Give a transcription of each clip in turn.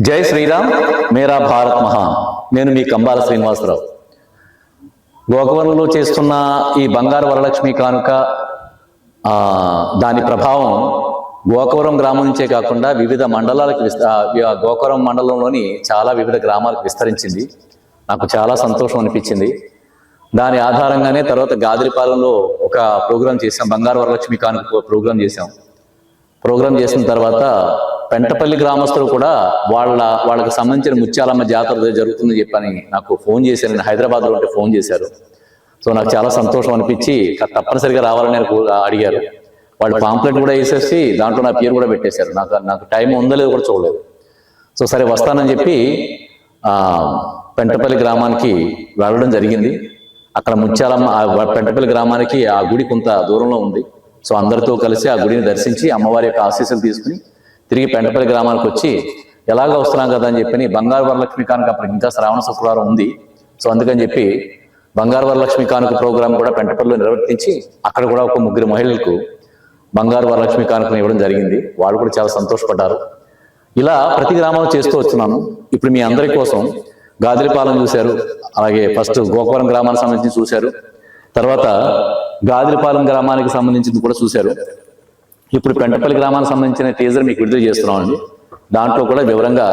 జై శ్రీరామ్, మేరా భారత్ మహాన్. నేను మీ కంబాల శ్రీనివాసరావు. గోకవరంలో చేస్తున్న ఈ బంగారు వరలక్ష్మి కానుక దాని ప్రభావం గోకవరం గ్రామం నుంచే కాకుండా వివిధ మండలాలకు గోకవరం మండలంలోని చాలా వివిధ గ్రామాలకు విస్తరించింది. నాకు చాలా సంతోషం అనిపించింది. దాని ఆధారంగానే తర్వాత గాదిరిపాలెంలో ఒక ప్రోగ్రాం చేసాం, బంగారు వరలక్ష్మి కానుక ప్రోగ్రాం చేసాం. ప్రోగ్రాం చేసిన తర్వాత పెంటపల్లి గ్రామస్తులు కూడా వాళ్ళకి సంబంధించిన ముత్యాలమ్మ జాతర జరుగుతుందని చెప్పని నాకు ఫోన్ చేశారు. నేను హైదరాబాద్లో ఉంటే ఫోన్ చేశారు. సో నాకు చాలా సంతోషం అనిపించి తప్పనిసరిగా రావాలని అడిగారు. వాళ్ళు పాంప్లెట్ కూడా వేసేసి దాంట్లో నా పేరు కూడా పెట్టేశారు. నాకు టైం ఉందో లేదో కూడా చూడలేదు. సో సరే వస్తానని చెప్పి పెంటపల్లి గ్రామానికి వెళ్ళడం జరిగింది. అక్కడ ముత్యాలమ్మ పెంటపల్లి గ్రామానికి ఆ గుడి కొంత దూరంలో ఉంది. సో అందరితో కలిసి ఆ గుడిని దర్శించి అమ్మవారి యొక్క ఆశీస్సులు తీసుకుని తిరిగి పెంటపల్లి గ్రామానికి వచ్చి ఎలాగ వస్తున్నాం కదా అని చెప్పి బంగారు వరలక్ష్మి కానుక అప్పుడు ఇంకా శ్రావణ శుక్రవారం ఉంది. సో అందుకని చెప్పి బంగారు వరలక్ష్మి కానుక ప్రోగ్రాం కూడా పెంటపల్లిలో నిర్వర్తించి అక్కడ కూడా ఒక 3 మహిళలకు బంగారు వరలక్ష్మి కానుకను ఇవ్వడం జరిగింది. వాళ్ళు కూడా చాలా సంతోషపడ్డారు. ఇలా ప్రతి గ్రామంలో చేస్తూ వస్తున్నాను. ఇప్పుడు మీ అందరి కోసం గాదిరిపాలెం చూశారు, అలాగే ఫస్ట్ గోకవరం గ్రామానికి సంబంధించి చూశారు, తర్వాత గాదిరిపాలెం గ్రామానికి సంబంధించింది కూడా చూశారు. ఇప్పుడు పెంటపల్లి గ్రామానికి సంబంధించిన టీజర్ మీకు విడుదల చేస్తున్నామండి. దాంట్లో కూడా వివరంగా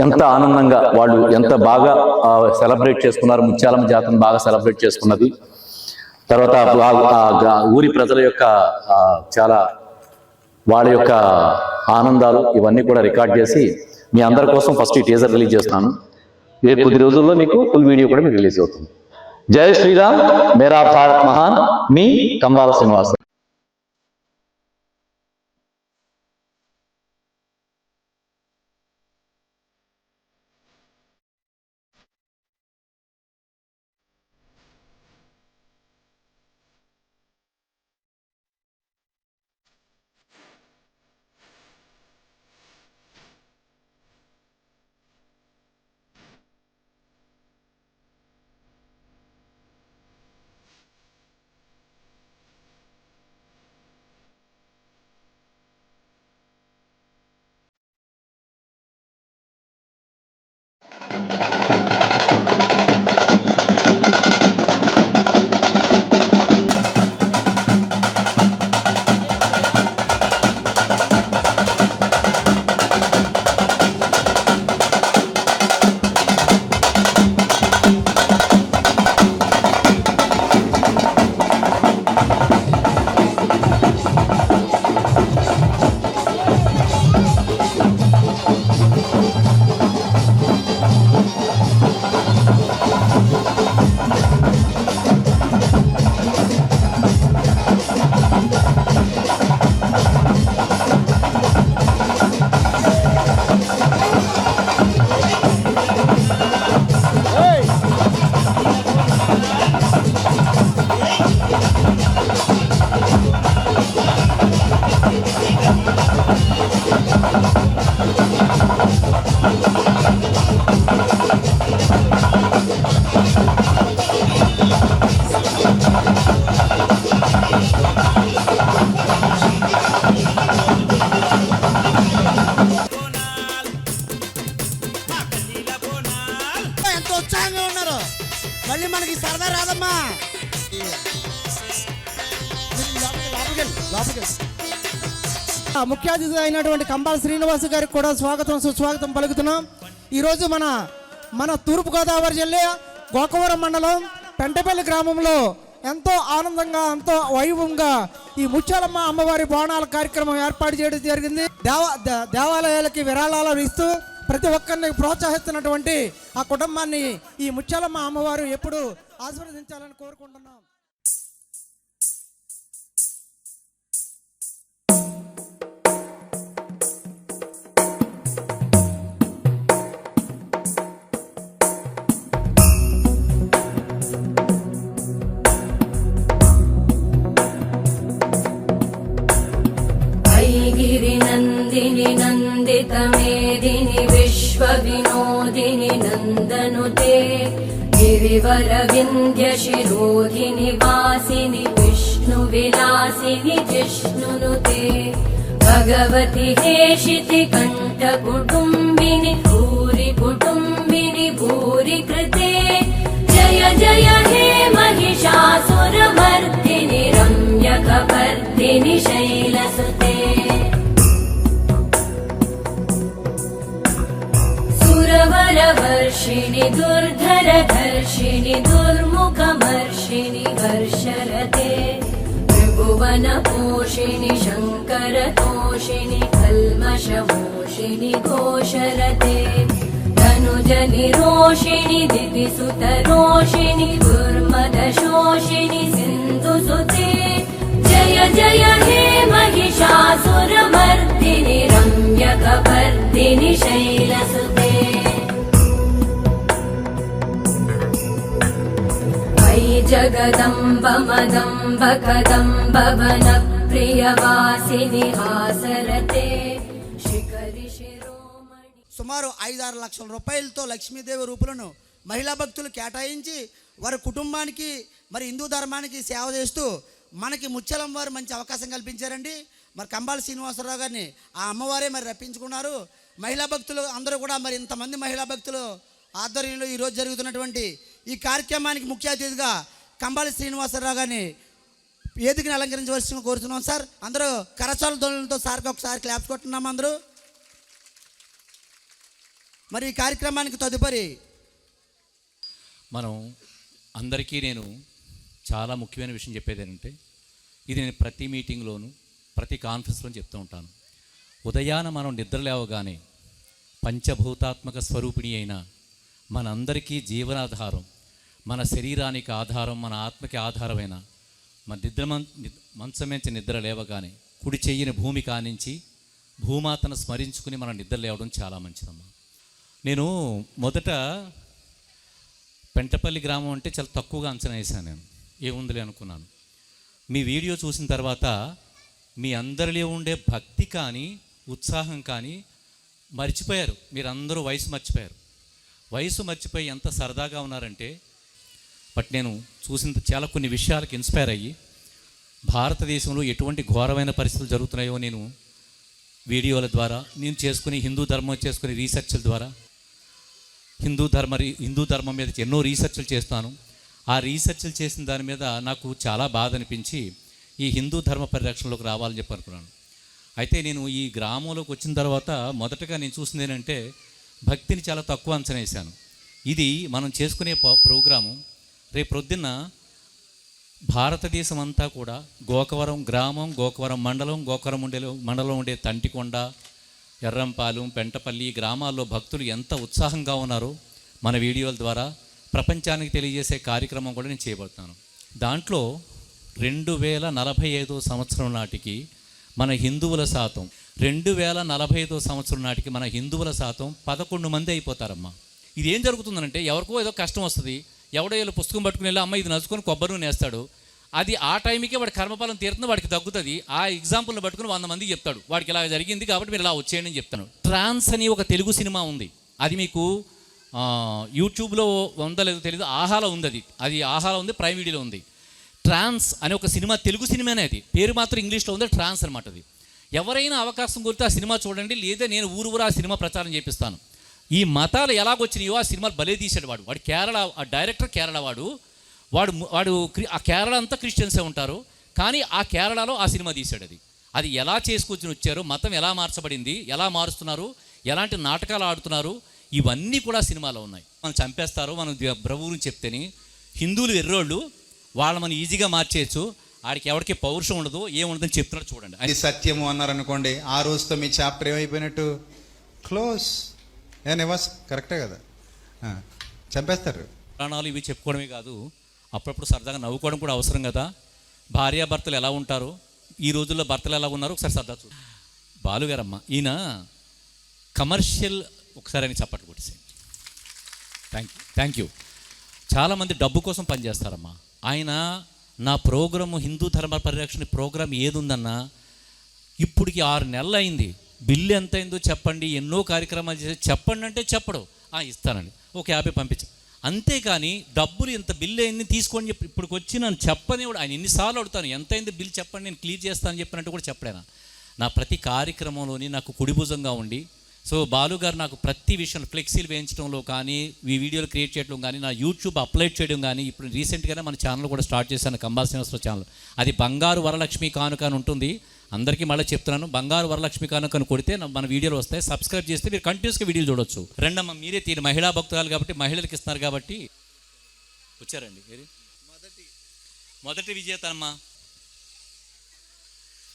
ఎంత ఆనందంగా వాళ్ళు ఎంత బాగా సెలబ్రేట్ చేసుకున్నారు, ముత్యాలమ్మ జాతరను బాగా సెలబ్రేట్ చేసుకున్నది, తర్వాత ఊరి ప్రజల యొక్క చాలా వాళ్ళ యొక్క ఆనందాలు ఇవన్నీ కూడా రికార్డ్ చేసి మీ అందరి కోసం ఫస్ట్ ఈ టీజర్ రిలీజ్ చేస్తున్నాను. కొద్ది రోజుల్లో మీకు ఫుల్ వీడియో కూడా మీకు రిలీజ్ అవుతుంది. జై శ్రీరామ్, మేరా భారత్ మహాన్. మీ కంబాల శ్రీనివాస్. మళ్ళీ మనకి సరదా రాదమ్మా. ముఖ్య అతిథి అయినటువంటి కంబాల శ్రీనివాస్ గారికి కూడా స్వాగతం సుస్వాగతం పలుకుతున్నాం. ఈరోజు మన తూర్పుగోదావరి జిల్లా గోకవరం మండలం పెంటపల్లి గ్రామంలో ఎంతో ఆనందంగా ఎంతో వైభవంగా ఈ ముత్యాలమ్మ అమ్మవారి బోనాల కార్యక్రమం ఏర్పాటు చేయడం జరిగింది. దేవాలయాలకి విరాళాలు ఇస్తూ ప్రతి ఒక్కరిని ప్రోత్సహిస్తున్నటువంటి ఆ కుటుంబాన్ని ఈ ముత్యాలమ్మ అమ్మవారు ఎప్పుడు ఆశీర్వదించాలని కోరుకుంటున్నాం. गिरिनन्दिनि नन्दितमेदिनि विश्वविनोदिनि नन्दनुते गिरिवरविन्ध्यशिरोधिनि वासिनि विष्णुविलासिनि जिष्णुनुते भगवति हेशिति कण्ठकुटुम्बिनि भूरि कुटुम्बिनि भूरि कृते जय जय हे महिषासुरमर्दिनि रम्यकपर्दिनि शैलसुते सुरवरवर्षिणि दुर्धरधर्षिणि दुर्मुखमर्षिणि वर्षरते त्रिभुवनपोषिणि शङ्करतोषिणि कल्मषमोषिणि घोषरते धनुजनिरोषिणि दिविसुतरोषिणि दुर्मदशोषिणि सिन्धुसुते जय जय हे महिषासुरमर्दिनि रम्यकपर्दिनि शैलसुते जगदम्ब मदम्ब कदम्ब वनप्रियवासिनि हासरते शिखरि शिरोमणि. సుమారు 5-6 లక్షల రూపాయలతో లక్ష్మీదేవి రూపులను మహిళా భక్తులు కేటాయించి వారి కుటుంబానికి మరి హిందూ ధర్మానికి సేవ చేస్తూ మనకి ముత్యాలమ్మ వారు మంచి అవకాశం కల్పించారండి. మరి కంబాల శ్రీనివాసరావు గారిని ఆ అమ్మవారే మరి రప్పించుకున్నారు. మహిళా భక్తులు అందరూ కూడా మరి ఇంతమంది మహిళా భక్తులు ఆధ్వర్యంలో ఈరోజు జరుగుతున్నటువంటి ఈ కార్యక్రమానికి ముఖ్య అతిథిగా కంబాలి శ్రీనివాసరావు గారిని వేదికను అలంకరించవలసిందిగా కోరుతున్నాం. సార్ అందరూ కరచాల ధ్వనులతో సార్కి ఒకసారి క్లాప్స్ కొట్టున్నాం అందరూ. మరి ఈ కార్యక్రమానికి తదుపరి మనం అందరికీ నేను చాలా ముఖ్యమైన విషయం చెప్పేది ఏంటంటే, ఇది నేను ప్రతి మీటింగ్లోను ప్రతి కాన్ఫరెన్స్లో చెప్తూ ఉంటాను. ఉదయాన మనం నిద్ర లేవగానే పంచభూతాత్మక స్వరూపిణి అయిన మనందరికీ జీవనాధారం, మన శరీరానికి ఆధారం, మన ఆత్మకి ఆధారమైన మన మంచం నుంచి నిద్ర లేవగానే కుడి చెయ్యిని భూమి కానించి భూమాతను స్మరించుకుని మనం నిద్ర లేవడం చాలా మంచిదమ్మా. నేను మొదట పెంటపల్లి గ్రామం అంటే చాలా తక్కువగా అంచనా వేశాను. నేను ఏముందిలే అనుకున్నాను. మీ వీడియో చూసిన తర్వాత మీ అందరిలో ఉండే భక్తి కానీ ఉత్సాహం కానీ మర్చిపోయారు. మీరందరూ వయసు మర్చిపోయి ఎంత సరదాగా ఉన్నారంటే, బట్ నేను చూసిన చాలా కొన్ని విషయాలకు ఇన్స్పైర్ అయ్యి భారతదేశంలో ఎటువంటి ఘోరమైన పరిస్థితులు జరుగుతున్నాయో నేను వీడియోల ద్వారా, నేను చేసుకుని హిందూ ధర్మం చేసుకునే రీసెర్చ్ల ద్వారా హిందూ ధర్మం మీద ఎన్నో రీసెర్చ్లు చేస్తాను. ఆ రీసెర్చ్లు చేసిన దాని మీద నాకు చాలా బాధ అనిపించి ఈ హిందూ ధర్మ పరిరక్షణలోకి రావాలని చెప్పి అనుకున్నాను. అయితే నేను ఈ గ్రామంలోకి వచ్చిన తర్వాత మొదటగా నేను చూసింది ఏంటంటే, భక్తిని చాలా తక్కువ అంచనా వేశాను. ఇది మనం చేసుకునే ప్రోగ్రాము రేపు ప్రొద్దున్న భారతదేశం అంతా కూడా గోకవరం గ్రామం, గోకవరం మండలం ఉండే తంటికొండ, ఎర్రంపాలెం, పెంటపల్లి గ్రామాల్లో భక్తులు ఎంత ఉత్సాహంగా ఉన్నారో మన వీడియోల ద్వారా ప్రపంచానికి తెలియజేసే కార్యక్రమం కూడా నేను చేయబోతున్నాను. దాంట్లో 2045 సంవత్సరం నాటికి మన హిందువుల శాతం 2045 సంవత్సరం నాటికి మన హిందువుల శాతం 11 మంది అయిపోతారమ్మా. ఇది ఏం జరుగుతుందంటే, ఎవరికో ఏదో కష్టం వస్తుంది, ఎవడో వీళ్ళు పుస్తకం పట్టుకుని వెళ్ళి అమ్మ ఇది నలుచుకొని కొబ్బరి నూనె వేస్తాడు. అది ఆ టైంకే వాడి కర్మఫలం తీరుతుంది, వాడికి తగ్గుతుంది. ఆ ఎగ్జాంపుల్ని పట్టుకుని 100 మందికి చెప్తాడు, వాడికి ఇలా జరిగింది కాబట్టి మీరు ఇలా వచ్చేయండి అని చెప్తాను. ట్రాన్స్ అని ఒక తెలుగు సినిమా ఉంది, అది మీకు యూట్యూబ్లో ఉందో లేదో తెలియదు, ఆహాలో ఉంది. అది ఆహాలో ఉంది, ప్రైమ్ వీడియోలో ఉంది. ట్రాన్స్ అనే ఒక సినిమా, తెలుగు సినిమానే, అది పేరు మాత్రం ఇంగ్లీష్లో ఉంది, ట్రాన్స్ అనమాట. అది ఎవరైనా అవకాశం కోరితే ఆ సినిమా చూడండి, లేదా నేను ఊరు ఆ సినిమా ప్రచారం చేపిస్తాను. ఈ మతాలు ఎలాగొచ్చినాయో ఆ సినిమాలు భలే తీసాడు వాడు కేరళ, ఆ డైరెక్టర్ కేరళ వాడు ఆ కేరళ అంతా క్రిస్టియన్సే ఉంటారు, కానీ ఆ కేరళలో ఆ సినిమా తీశాడు. అది ఎలా చేసుకొచ్చి వచ్చారు, మతం ఎలా మార్చబడింది, ఎలా మారుస్తున్నారు, ఎలాంటి నాటకాలు ఆడుతున్నారు, ఇవన్నీ కూడా సినిమాలో ఉన్నాయి. మనం చంపేస్తారు, మనం ప్రభువుని చెప్తేనే హిందువులు ఎర్రోళ్ళు, వాళ్ళు మనం ఈజీగా మార్చేయచ్చు, ఆడికి ఎవరికి పౌరుషం ఉండదు, ఏముండదని చెప్తున్నారు చూడండి. అది సత్యము అన్నారనుకోండి, ఆ రోజుతో మీ చాప్టర్ ఏమైపోయినట్టు, క్లోజ్. నివాస్ కరెక్టే కదా, చంపేస్తారు. ప్రాణాలు ఇవి చెప్పుకోవడమే కాదు, అప్పుడప్పుడు సరదాగా నవ్వుకోవడం కూడా అవసరం కదా. భార్యాభర్తలు ఎలా ఉంటారు, ఈ రోజుల్లో భర్తలు ఎలా ఉన్నారు ఒకసారి సరదా చూ. బాలుగారమ్మ ఈయన కమర్షియల్, ఒకసారి అని చప్పట్లు కొట్టేసేయండి. Thank you. చాలామంది డబ్బు కోసం పనిచేస్తారమ్మా. ఆయన నా ప్రోగ్రాము హిందూ ధర్మ పరిరక్షణ ప్రోగ్రాం ఏది ఉందన్నా ఇప్పటికి 6 నెలలు అయింది. బిల్లు ఎంత అయిందో చెప్పండి, ఎన్నో కార్యక్రమాలు చేసి చెప్పండి అంటే చెప్పడు, ఇస్తానండి ఒక 50 పంపించు, అంతేకాని డబ్బులు ఇంత బిల్లు అయింది తీసుకోండి చెప్పి ఇప్పటికి వచ్చి నన్ను చెప్పని కూడా ఆయన ఎన్నిసార్లు అడుగుతాను, ఎంత అయింది బిల్లు చెప్పండి నేను క్లియర్ చేస్తానని చెప్పినట్టు కూడా చెప్పలేనా. నా ప్రతి కార్యక్రమంలోని నాకు కుడిభుజంగా ఉండి, సో బాలు గారు నాకు ప్రతి విషయం ఫ్లెక్సీలు వేయించడంలో కానీ, ఈ వీడియోలు క్రియేట్ చేయడం కానీ, నా యూట్యూబ్ అప్లోడ్ చేయడం కానీ, ఇప్పుడు రీసెంట్గానే మన ఛానల్ కూడా స్టార్ట్ చేశాను, కంబా శ్రీనివాసరావు ఛానల్. అది బంగారు వరలక్ష్మి కానుక అని ఉంటుంది. అందరికీ మళ్ళీ చెప్తున్నాను, బంగారు వరలక్ష్మి కానుక అని కొడితే మన వీడియోలు వస్తాయి. సబ్స్క్రైబ్ చేస్తే మీరు కంటిన్యూస్గా వీడియోలు చూడొచ్చు. రెండమ్మ మీరే తీరు మహిళా భక్తురాలు కాబట్టి మహిళలకు ఇస్తున్నారు కాబట్టి వచ్చారండి. మొదటి విజేత అమ్మ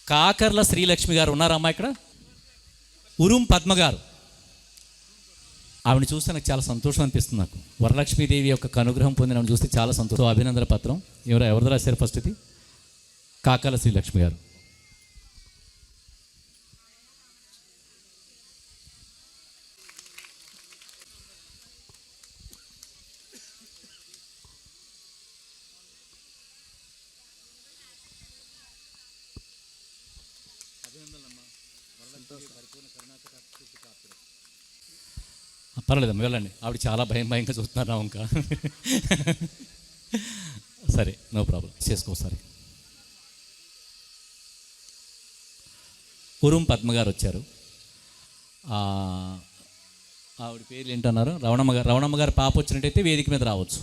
కాకర్ల శ్రీలక్ష్మి గారు ఉన్నారమ్మా ఇక్కడ. ఉరుం పద్మ గారు, ఆవిడని చూస్తే నాకు చాలా సంతోషం అనిపిస్తుంది. నాకు వరలక్ష్మీదేవి యొక్క అనుగ్రహం పొందిన ఆవిడ చూస్తే చాలా సంతోషం. అభినందన పత్రం ఎవరు రాశారు? ఫస్ట్ ఇది కాకర్ల శ్రీలక్ష్మి గారు. పర్లేదమ్మా, వెళ్ళండి. ఆవిడ చాలా భయంగా చూస్తున్నారు ఇంకా. సరే, నో ప్రాబ్లం, చేసుకో. సరే, ఉరుం పద్మ గారు వచ్చారు. ఆవిడ పేర్లు ఏంటన్నారు? రవణమ్మ గారు. రవణమ్మ గారు పాప వచ్చినట్టయితే వేదిక మీద రావచ్చు.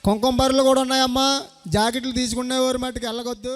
కుంకుమ బర్రెలు కూడా ఉన్నాయమ్మా. జాకెట్లు తీసుకునేవారు మట్టుకు వెళ్ళగొద్దు.